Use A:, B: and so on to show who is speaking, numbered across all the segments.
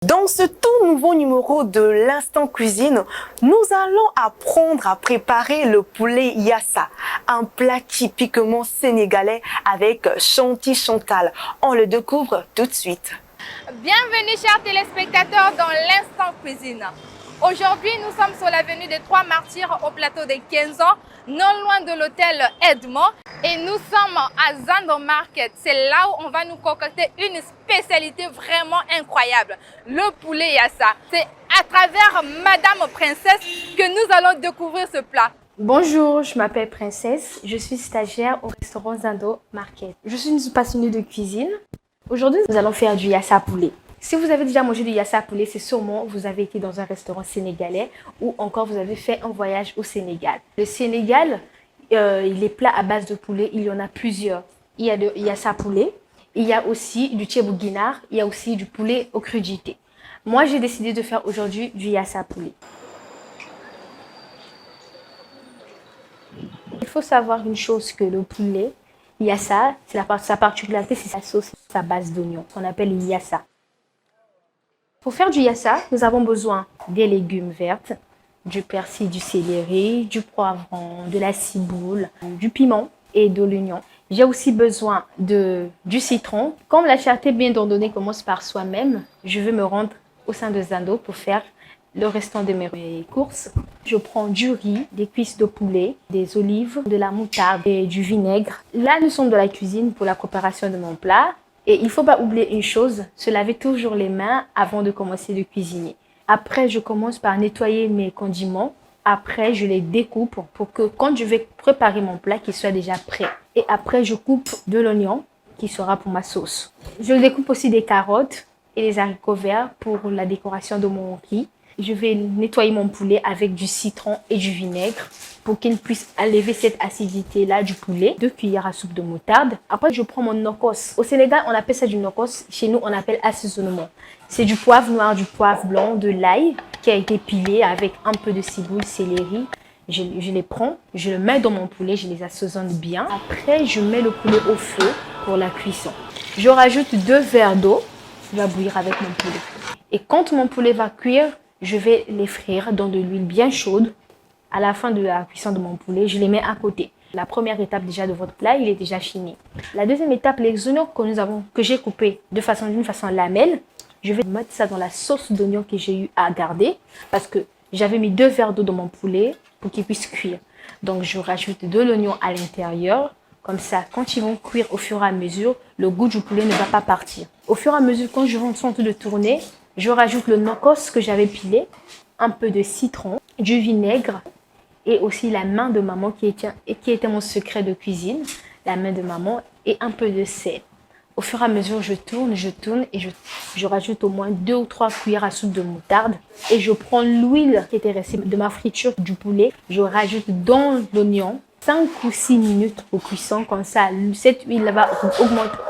A: Dans ce tout nouveau numéro de l'Instant Cuisine, nous allons apprendre à préparer le poulet yassa, un plat typiquement sénégalais avec Chanty Chantal. On le découvre tout de suite.
B: Bienvenue chers téléspectateurs dans l'Instant Cuisine. Aujourd'hui, nous sommes sur l'avenue des Trois Martyrs au plateau des 15 ans, non loin de l'hôtel Edmond. Et nous sommes à Zando Market. C'est là où on va nous concocter une spécialité vraiment incroyable, le poulet yassa. C'est à travers Madame Princesse que nous allons découvrir ce plat.
C: Bonjour, je m'appelle Princesse, je suis stagiaire au restaurant Zando Market. Je suis une passionnée de cuisine. Aujourd'hui, nous allons faire du yassa poulet. Si vous avez déjà mangé du yassa poulet, c'est sûrement vous avez été dans un restaurant sénégalais ou encore vous avez fait un voyage au Sénégal. Le Sénégal, les plats à base de poulet, il y en a plusieurs. Il y a du yassa poulet, il y a aussi du thiebou guinard, il y a aussi du poulet aux crudités. Moi, j'ai décidé de faire aujourd'hui du yassa poulet. Il faut savoir une chose, que le poulet yassa, sa particularité, c'est sa sauce, sa base d'oignon, qu'on appelle yassa. Pour faire du yassa, nous avons besoin des légumes verts, du persil, du céleri, du poivron, de la ciboule, du piment et de l'oignon. J'ai aussi besoin du citron. Comme la charité bien ordonnée commence par soi-même, je vais me rendre au sein de Zando pour faire le restant de mes courses. Je prends du riz, des cuisses de poulet, des olives, de la moutarde et du vinaigre. Là, nous sommes dans la cuisine pour la préparation de mon plat. Et il ne faut pas oublier une chose, se laver toujours les mains avant de commencer de cuisiner. Après, je commence par nettoyer mes condiments. Après, je les découpe pour que quand je vais préparer mon plat, qu'il soit déjà prêt. Et après, je coupe de l'oignon qui sera pour ma sauce. Je découpe aussi des carottes et des haricots verts pour la décoration de mon riz. Je vais nettoyer mon poulet avec du citron et du vinaigre pour qu'il puisse enlever cette acidité-là du poulet. 2 cuillères à soupe de moutarde. Après, je prends mon nokos. Au Sénégal, on appelle ça du nokos. Chez nous, on appelle assaisonnement. C'est du poivre noir, du poivre blanc, de l'ail qui a été pilé avec un peu de ciboule, céleri. Je les prends, je le mets dans mon poulet, je les assaisonne bien. Après, je mets le poulet au feu pour la cuisson. Je rajoute 2 verres d'eau qui va bouillir avec mon poulet. Et quand mon poulet va cuire, je vais les frire dans de l'huile bien chaude. À la fin de la cuisson de mon poulet, je les mets à côté. La première étape déjà de votre plat, il est déjà fini. La deuxième étape, les oignons que j'ai coupés d'une façon lamelle, je vais mettre ça dans la sauce d'oignon que j'ai eu à garder parce que j'avais mis 2 verres d'eau dans mon poulet pour qu'il puisse cuire. Donc, je rajoute de l'oignon à l'intérieur. Comme ça, quand ils vont cuire au fur et à mesure, le goût du poulet ne va pas partir. Au fur et à mesure, quand je vais en train de tourner, je rajoute le nokos que j'avais pilé, un peu de citron, du vinaigre et aussi la main de maman qui était mon secret de cuisine, la main de maman et un peu de sel. Au fur et à mesure, je tourne et je rajoute au moins 2 ou 3 cuillères à soupe de moutarde et je prends l'huile qui était restée de ma friture du poulet. Je rajoute dans l'oignon 5 ou 6 minutes au cuisson, comme ça cette huile va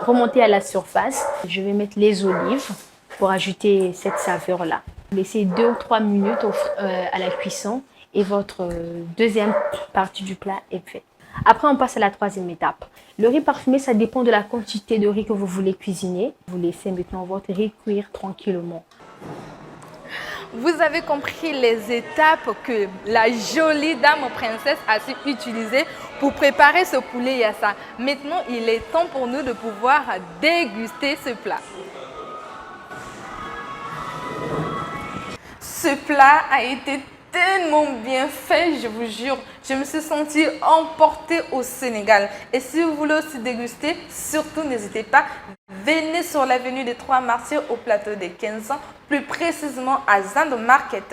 C: remonter à la surface. Je vais mettre les olives pour ajouter cette saveur-là. Laissez 2 ou 3 minutes à la cuisson et votre deuxième partie du plat est faite. Après, on passe à la troisième étape. Le riz parfumé, ça dépend de la quantité de riz que vous voulez cuisiner. Vous laissez maintenant votre riz cuire tranquillement.
B: Vous avez compris les étapes que la jolie dame princesse a su utiliser pour préparer ce poulet yassa. Maintenant, il est temps pour nous de pouvoir déguster ce plat. Ce plat a été tellement bien fait, je vous jure. Je me suis sentie emportée au Sénégal. Et si vous voulez aussi déguster, surtout n'hésitez pas, venez sur l'avenue des Trois Martyrs au plateau des 15 ans, plus précisément à Zando Market.